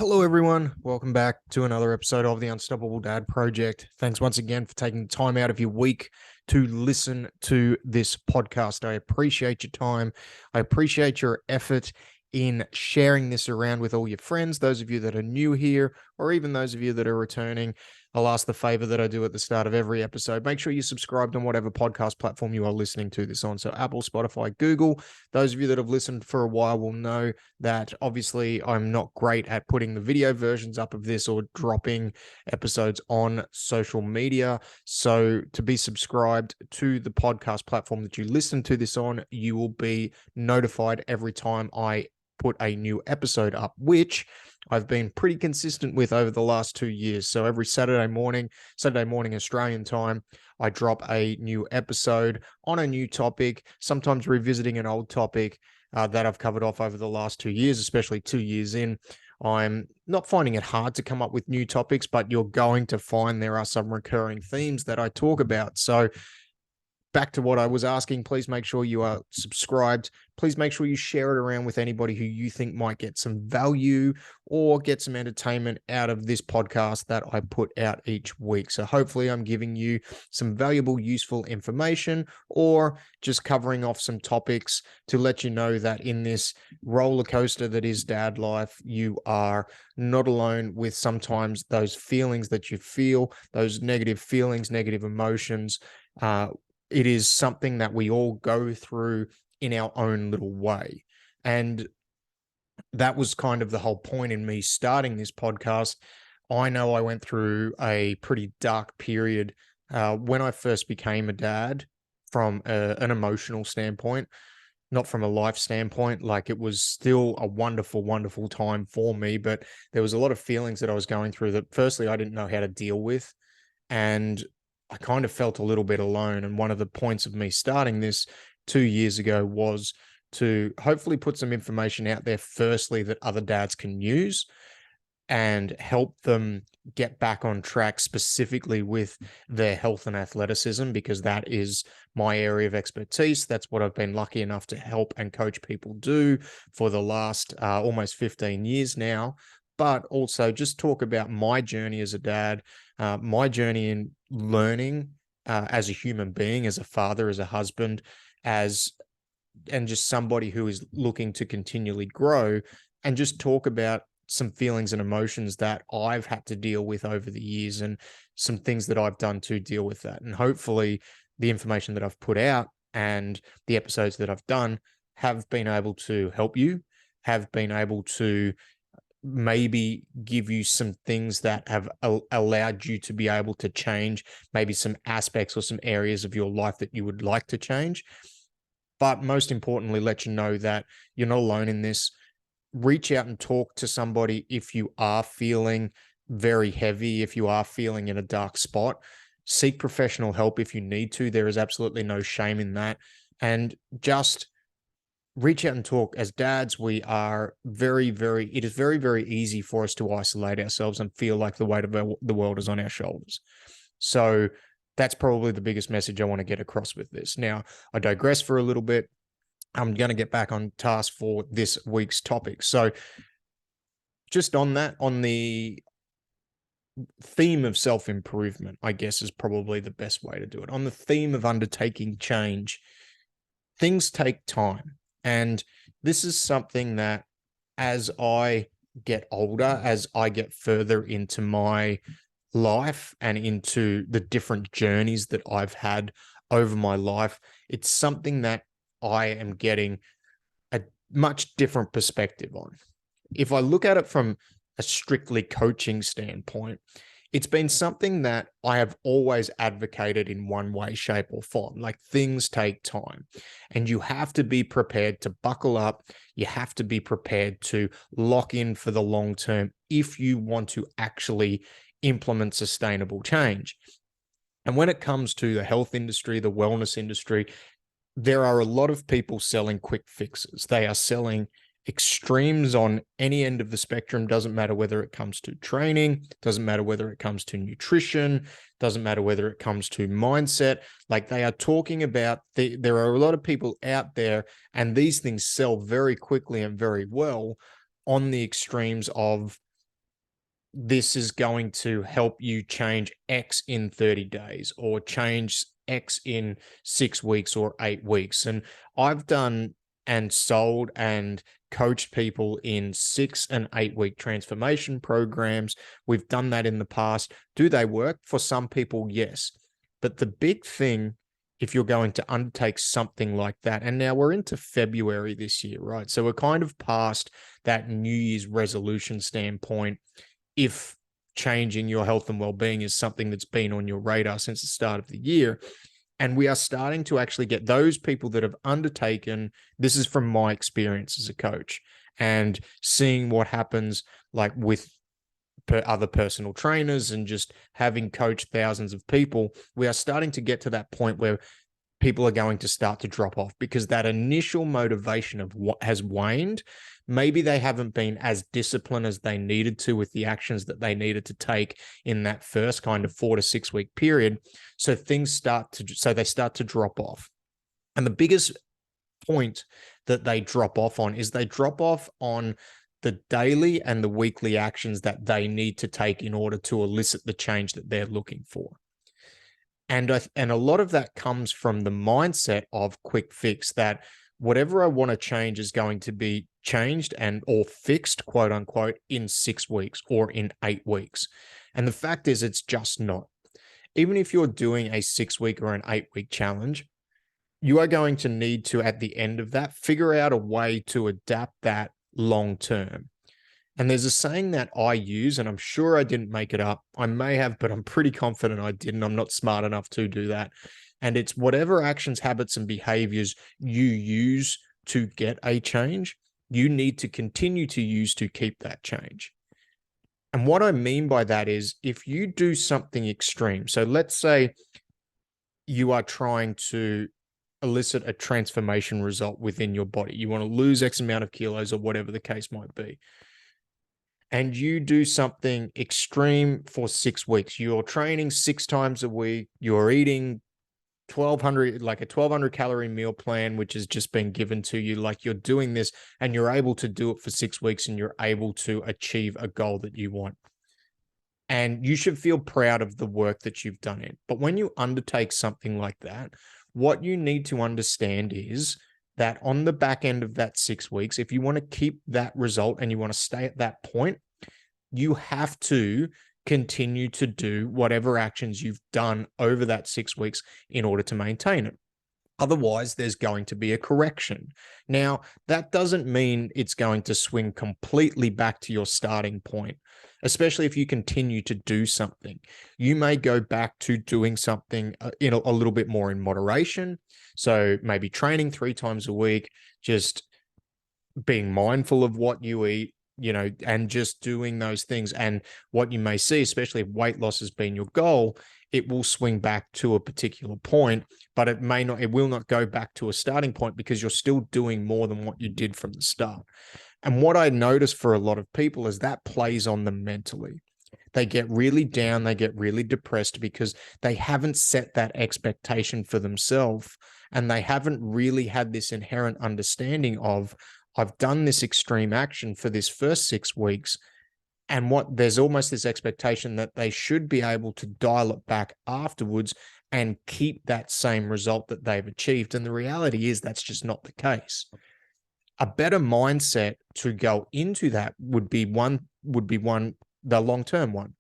Hello, everyone. Welcome back to another episode of the Unstoppable Dad Project. Thanks once again for taking time out of your week to listen to this podcast. I appreciate your time. I appreciate your effort in sharing this around with all your friends, those of you that are new here, or even those of you that are returning. I'll ask the favor that I do at the start of every episode. Make sure you're subscribed on whatever podcast platform you are listening to this on. So Apple, Spotify, Google. Those of you that have listened for a while will know that obviously I'm not great at putting the video versions up of this or dropping episodes on social media. So to be subscribed to the podcast platform that you listen to this on, you will be notified every time I put a new episode up, which I've been pretty consistent with over the last 2 years. So every Saturday morning Australian time, I drop a new episode on a new topic, sometimes revisiting an old topic that I've covered off over the last 2 years, especially 2 years in. I'm not finding it hard to come up with new topics, but you're going to find there are some recurring themes that I talk about. So back to what I was asking, please make sure you are subscribed. Please make sure you share it around with anybody who you think might get some value or get some entertainment out of this podcast that I put out each week. So hopefully I'm giving you some valuable, useful information or just covering off some topics to let you know that in this roller coaster that is dad life, you are not alone with sometimes those feelings that you feel, those negative feelings, negative emotions. It is something that we all go through in our own little way. And that was kind of the whole point in me starting this podcast. I know I went through a pretty dark period when I first became a dad from an emotional standpoint, not from a life standpoint. Like, it was still a wonderful, wonderful time for me, but there was a lot of feelings that I was going through that firstly, I didn't know how to deal with. And I kind of felt a little bit alone. And one of the points of me starting this 2 years ago was to hopefully put some information out there, firstly, that other dads can use and help them get back on track, specifically with their health and athleticism, because that is my area of expertise. That's what I've been lucky enough to help and coach people do for the last almost 15 years now. But also just talk about my journey as a dad, my journey in learning as a human being, as a father, as a husband, and just somebody who is looking to continually grow, and just talk about some feelings and emotions that I've had to deal with over the years and some things that I've done to deal with that. And hopefully the information that I've put out and the episodes that I've done have been able to help you, have been able to maybe give you some things that have allowed you to be able to change maybe some aspects or some areas of your life that you would like to change. But most importantly, let you know that you're not alone in this. Reach out and talk to somebody if you are feeling very heavy, if you are feeling in a dark spot. Seek professional help if you need to. There is absolutely no shame in that. And just reach out and talk. As dads, we are it is very, very easy for us to isolate ourselves and feel like the weight of the world is on our shoulders. So that's probably the biggest message I want to get across with this. Now, I digress for a little bit. I'm going to get back on task for this week's topic. So just on the theme of self-improvement, I guess, is probably the best way to do it. On the theme of undertaking change, things take time. And this is something that, as I get older, as I get further into my life and into the different journeys that I've had over my life, it's something that I am getting a much different perspective on. If I look at it from a strictly coaching standpoint, it's been something that I have always advocated in one way, shape, or form. Like, things take time, and you have to be prepared to buckle up. You have to be prepared to lock in for the long term if you want to actually implement sustainable change. And when it comes to the health industry, the wellness industry, there are a lot of people selling quick fixes. They are selling extremes on any end of the spectrum. Doesn't matter whether it comes to training, doesn't matter whether it comes to nutrition, doesn't matter whether it comes to mindset. Like, they are talking about there are a lot of people out there, and these things sell very quickly and very well on the extremes of this is going to help you change X in 30 days or change X in 6 weeks or 8 weeks. And I've done and sold and coached people in 6 and 8 week transformation programs. We've done that in the past. Do they work? For some people, yes. But the big thing, if you're going to undertake something like that, and now we're into February this year, right? So we're kind of past that New Year's resolution standpoint. If changing your health and well-being is something that's been on your radar since the start of the year, and we are starting to actually get those people that have undertaken, this is from my experience as a coach and seeing what happens like with other personal trainers and just having coached thousands of people, we are starting to get to that point where people are going to start to drop off because that initial motivation of what has waned. Maybe they haven't been as disciplined as they needed to with the actions that they needed to take in that first kind of 4 to 6 week period. So they start to drop off. And the biggest point that they drop off on is they drop off on the daily and the weekly actions that they need to take in order to elicit the change that they're looking for. And a lot of that comes from the mindset of quick fix, that whatever I want to change is going to be changed and or fixed, quote unquote, in 6 weeks or in 8 weeks. And the fact is, it's just not. Even if you're doing a 6 week or an 8 week challenge, you are going to need to, at the end of that, figure out a way to adapt that long term. And there's a saying that I use, and I'm sure I didn't make it up. I may have, but I'm pretty confident I didn't. I'm not smart enough to do that. And it's whatever actions, habits, and behaviors you use to get a change, you need to continue to use to keep that change. And what I mean by that is if you do something extreme, so let's say you are trying to elicit a transformation result within your body. You want to lose X amount of kilos or whatever the case might be. And you do something extreme for 6 weeks. You're training 6 times a week. You're eating 1,200, like a 1,200 calorie meal plan, which has just been given to you. Like you're doing this and you're able to do it for 6 weeks and you're able to achieve a goal that you want. And you should feel proud of the work that you've done it. But when you undertake something like that, what you need to understand is that on the back end of that 6 weeks, if you want to keep that result and you want to stay at that point, you have to continue to do whatever actions you've done over that 6 weeks in order to maintain it. Otherwise, there's going to be a correction. Now, that doesn't mean it's going to swing completely back to your starting point, especially if you continue to do something. You may go back to doing something in a little bit more in moderation. So maybe training 3 times a week, just being mindful of what you eat, and just doing those things. And what you may see, especially if weight loss has been your goal, it will swing back to a particular point, but it will not go back to a starting point because you're still doing more than what you did from the start. And what I notice for a lot of people is that plays on them mentally. They get really down, they get really depressed because they haven't set that expectation for themselves and they haven't really had this inherent understanding of, I've done this extreme action for this first 6 weeks, and there's almost this expectation that they should be able to dial it back afterwards and keep that same result that they've achieved. And the reality is that's just not the case. A better mindset to go into that would be the long-term one.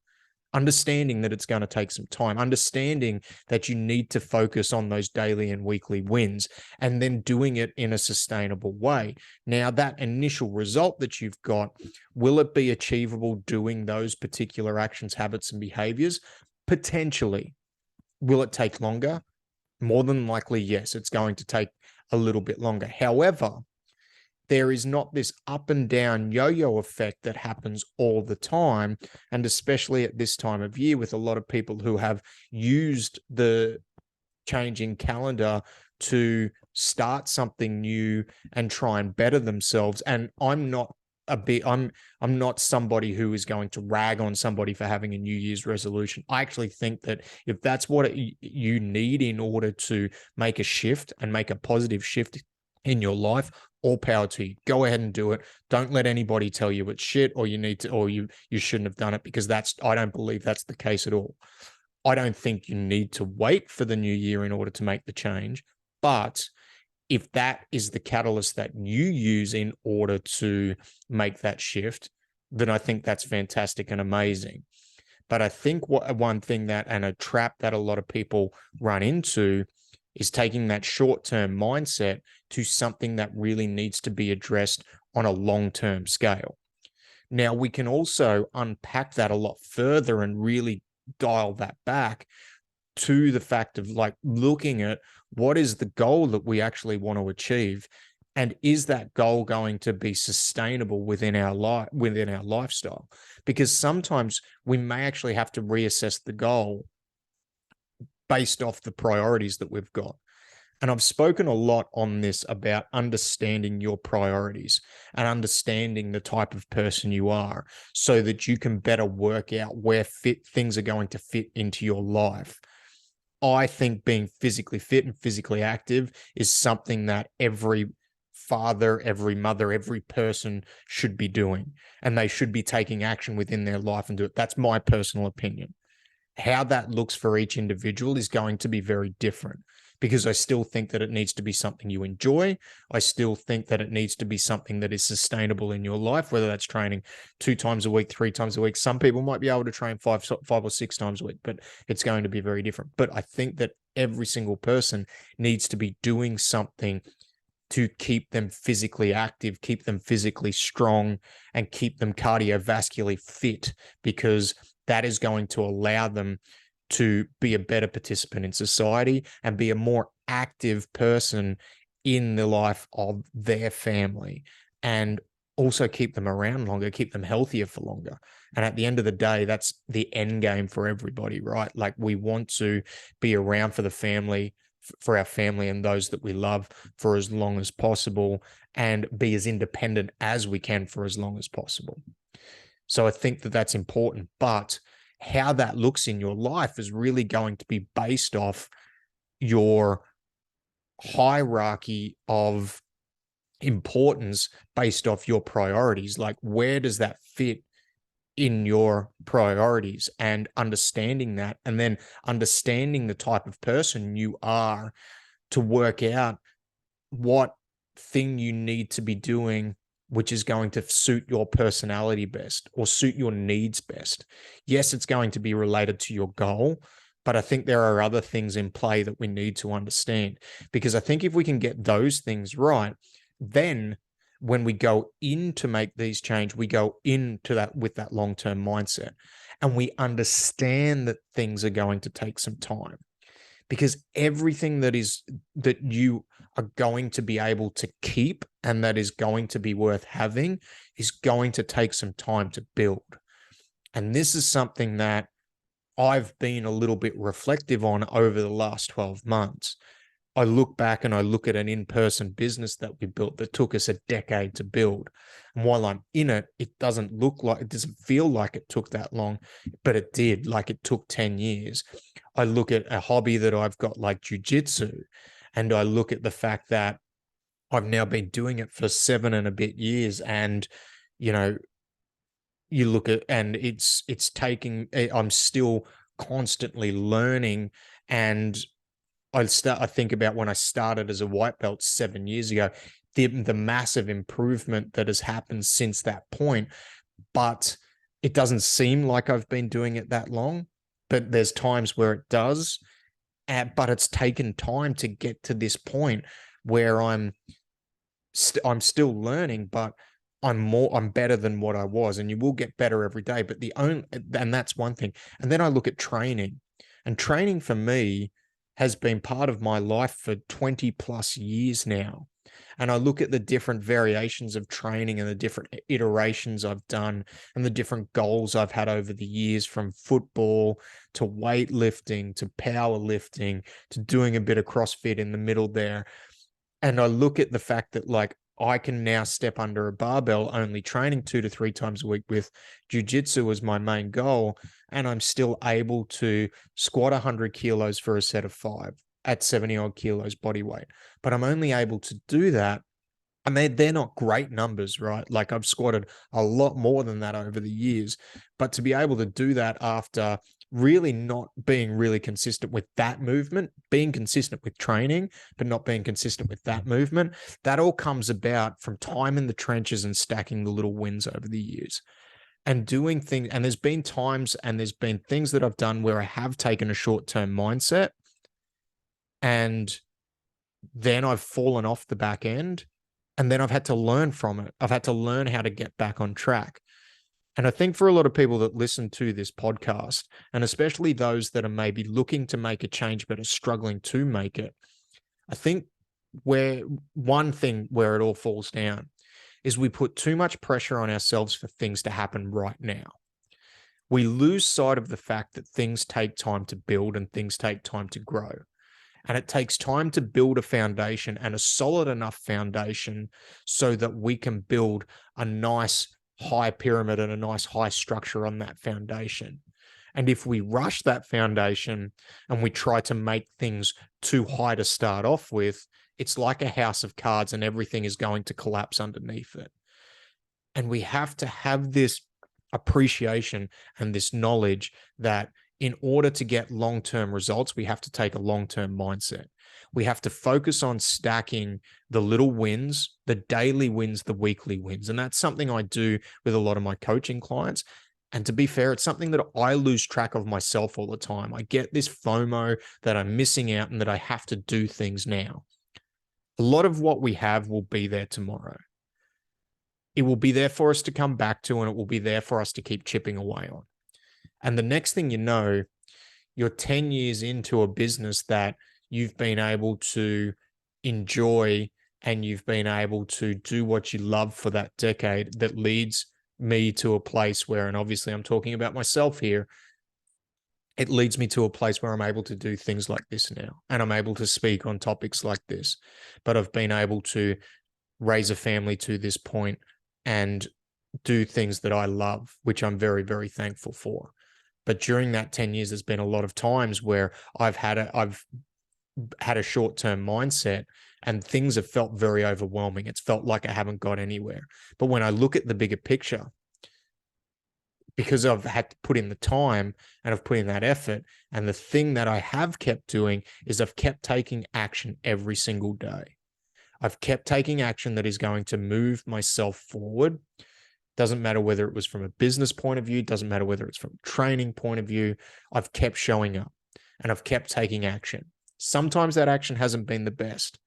Understanding that it's going to take some time, understanding that you need to focus on those daily and weekly wins, and then doing it in a sustainable way. Now, that initial result that you've got, will it be achievable doing those particular actions, habits, and behaviors? Potentially. Will it take longer? More than likely, yes, it's going to take a little bit longer. However, there is not this up and down yo-yo effect that happens all the time. And especially at this time of year with a lot of people who have used the changing calendar to start something new and try and better themselves. And I'm not somebody who is going to rag on somebody for having a New Year's resolution. I actually think that if that's what you need in order to make a shift and make a positive shift in your life, all power to you. Go ahead and do it. Don't let anybody tell you it's shit or you need to, or you shouldn't have done it, because I don't believe that's the case at all. I don't think you need to wait for the new year in order to make the change. But if that is the catalyst that you use in order to make that shift, then I think that's fantastic and amazing. But I think one thing that, and a trap that a lot of people run into, is taking that short-term mindset to something that really needs to be addressed on a long-term scale. Now, we can also unpack that a lot further and really dial that back to the fact of like looking at what is the goal that we actually want to achieve, and is that goal going to be sustainable within our lifestyle? Because sometimes we may actually have to reassess the goal based off the priorities that we've got. And I've spoken a lot on this about understanding your priorities and understanding the type of person you are, so that you can better work out where things are going to fit into your life. I think being physically fit and physically active is something that every father, every mother, every person should be doing, and they should be taking action within their life and do it. That's my personal opinion. How that looks for each individual is going to be very different, because I still think that it needs to be something you enjoy. I still think that it needs to be something that is sustainable in your life, whether that's training 2 times a week, 3 times a week. Some people might be able to train five or 6 times a week, but it's going to be very different. But I think that every single person needs to be doing something to keep them physically active, keep them physically strong, and keep them cardiovascularly fit, because that is going to allow them to be a better participant in society and be a more active person in the life of their family, and also keep them around longer, keep them healthier for longer. And at the end of the day, that's the end game for everybody, right? Like, we want to be around for the family, for our family and those that we love, for as long as possible, and be as independent as we can for as long as possible. So I think that that's important, but how that looks in your life is really going to be based off your hierarchy of importance, based off your priorities. Like, where does that fit in your priorities, and understanding that, and then understanding the type of person you are, to work out what thing you need to be doing, which is going to suit your personality best or suit your needs best. Yes, it's going to be related to your goal, but I think there are other things in play that we need to understand, because I think if we can get those things right, then when we go in to make these changes, we go into that with that long-term mindset, and we understand that things are going to take some time, because everything that you are going to be able to keep and that is going to be worth having is going to take some time to build. And this is something that I've been a little bit reflective on over the last 12 months. I look back and I look at an in-person business that we built that took us a decade to build. And while I'm in it, it doesn't feel like it took that long, but it did. Like, it took 10 years. I look at a hobby that I've got like jujitsu, and I look at the fact that I've now been doing it for 7 and a bit years. And, you know, you look at, and I'm still constantly learning. And I think about when I started as a white belt 7 years ago, the massive improvement that has happened since that point. But it doesn't seem like I've been doing it that long, but there's times where it does. But it's taken time to get to this point where I'm still learning, but I'm better than what I was, and you will get better every day. But and that's one thing. And then I look at training, and training for me has been part of my life for 20 plus years now. And I look at the different variations of training and the different iterations I've done and the different goals I've had over the years, from football to weightlifting to powerlifting to doing a bit of CrossFit in the middle there. And I look at the fact that, like, I can now step under a barbell, only training 2 to 3 times a week with jiu-jitsu as my main goal. And I'm still able to squat 100 kilos for a set of 5 at 70 odd kilos body weight. But I'm only able to do that And they're not great numbers, right? Like I've squatted a lot more than that over the years. But to be able to do that after really not being really consistent with that movement, being consistent with training, but not being consistent with that movement, that all comes about from time in the trenches and stacking the little wins over the years and doing things. And there's been times and there's been things that I've done where I have taken a short-term mindset and then I've fallen off the back end. And then I've had to learn from it. I've had to learn how to get back on track. And I think for a lot of people that listen to this podcast, and especially those that are maybe looking to make a change but are struggling to make it, I think where one thing where it all falls down is we put too much pressure on ourselves for things to happen right now. We lose sight of the fact that things take time to build and things take time to grow. And it takes time to build a foundation and a solid enough foundation so that we can build a nice high pyramid and a nice high structure on that foundation. And if we rush that foundation and we try to make things too high to start off with, it's like a house of cards and everything is going to collapse underneath it. And we have to have this appreciation and this knowledge that in order to get long-term results, we have to take a long-term mindset. We have to focus on stacking the little wins, the daily wins, the weekly wins. And that's something I do with a lot of my coaching clients. And to be fair, it's something that I lose track of myself all the time. I get this FOMO that I'm missing out and that I have to do things now. A lot of what we have will be there tomorrow. It will be there for us to come back to, and it will be there for us to keep chipping away on. And the next thing you know, you're 10 years into a business that you've been able to enjoy and you've been able to do what you love for that decade that leads me to a place where, and obviously I'm talking about myself here, it leads me to a place where I'm able to do things like this now. And I'm able to speak on topics like this. But I've been able to raise a family to this point and do things that I love, which I'm very, very thankful for. But during that 10 years, there's been a lot of times where I've had a short-term mindset and things have felt very overwhelming. It's felt like I haven't got anywhere. But when I look at the bigger picture, because I've had to put in the time and I've put in that effort, and the thing that I have kept doing is I've kept taking action every single day. I've kept taking action that is going to move myself forward. Doesn't matter whether it was from a business point of view, doesn't matter whether it's from a training point of view. I've kept showing up and I've kept taking action. Sometimes that action hasn't been the best,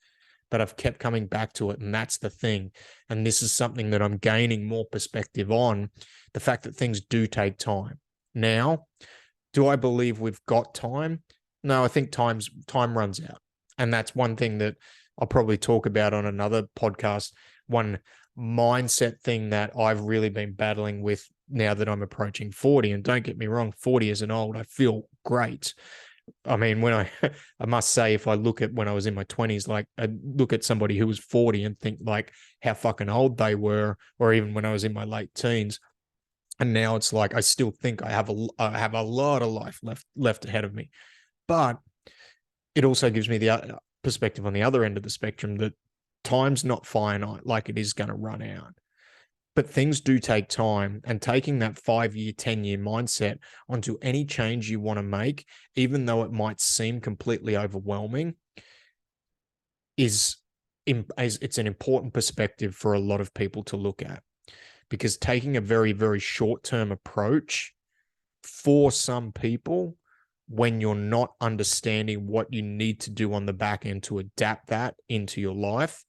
but I've kept coming back to it. And that's the thing. And this is something that I'm gaining more perspective on, the fact that things do take time. Now, do I believe we've got time? No, I think time runs out. And that's one thing that I'll probably talk about on another podcast. One mindset thing that I've really been battling with now that I'm approaching 40. And don't get me wrong, 40 isn't old. I feel great. I mean, when I must say, if I look at when I was in my 20s, like I look at somebody who was 40 and think like how fucking old they were, or even when I was in my late teens. And now it's like I still think I have a lot of life left ahead of me. But it also gives me the perspective on the other end of the spectrum that time's not finite, like it is going to run out. But things do take time, and taking that 5-year, 10-year mindset onto any change you want to make, even though it might seem completely overwhelming, it's an important perspective for a lot of people to look at. Because taking a very, very short-term approach for some people, when you're not understanding what you need to do on the back end to adapt that into your life,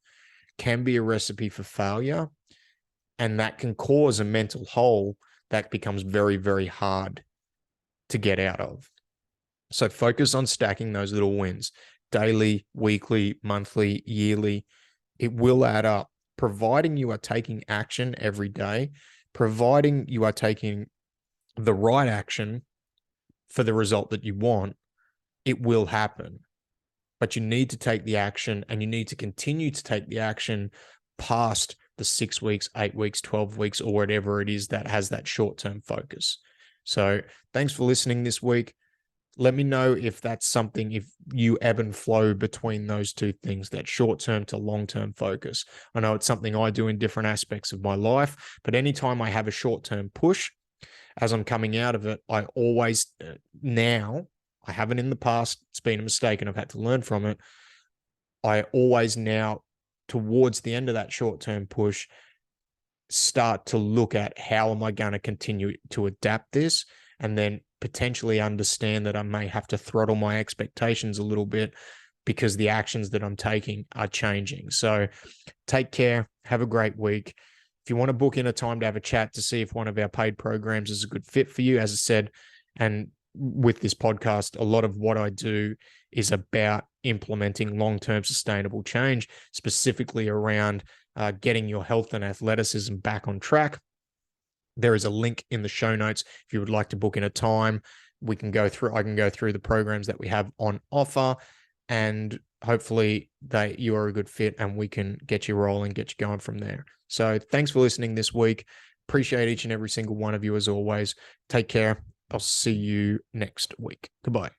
can be a recipe for failure. And that can cause a mental hole that becomes very, very hard to get out of. So focus on stacking those little wins, daily, weekly, monthly, yearly. It will add up, providing you are taking action every day, providing you are taking the right action for the result that you want. It will happen. But you need to take the action, and you need to continue to take the action past the 6 weeks, 8 weeks, 12 weeks, or whatever it is that has that short-term focus. So thanks for listening this week. Let me know if that's something, if you ebb and flow between those two things, that short-term to long-term focus. I know it's something I do in different aspects of my life, but anytime I have a short-term push, as I'm coming out of it, I always now, I haven't in the past, it's been a mistake and I've had to learn from it. I always now, towards the end of that short-term push, start to look at how am I going to continue to adapt this, and then potentially understand that I may have to throttle my expectations a little bit because the actions that I'm taking are changing. So take care. Have a great week. If you want to book in a time to have a chat to see if one of our paid programs is a good fit for you, as I said, and with this podcast, a lot of what I do is about implementing long-term sustainable change, specifically around getting your health and athleticism back on track. There is a link in the show notes if you would like to book in a time. I can go through the programs that we have on offer, and hopefully you are a good fit and we can get you rolling, get you going from there. So thanks for listening this week. Appreciate each and every single one of you as always. Take care. I'll see you next week. Goodbye.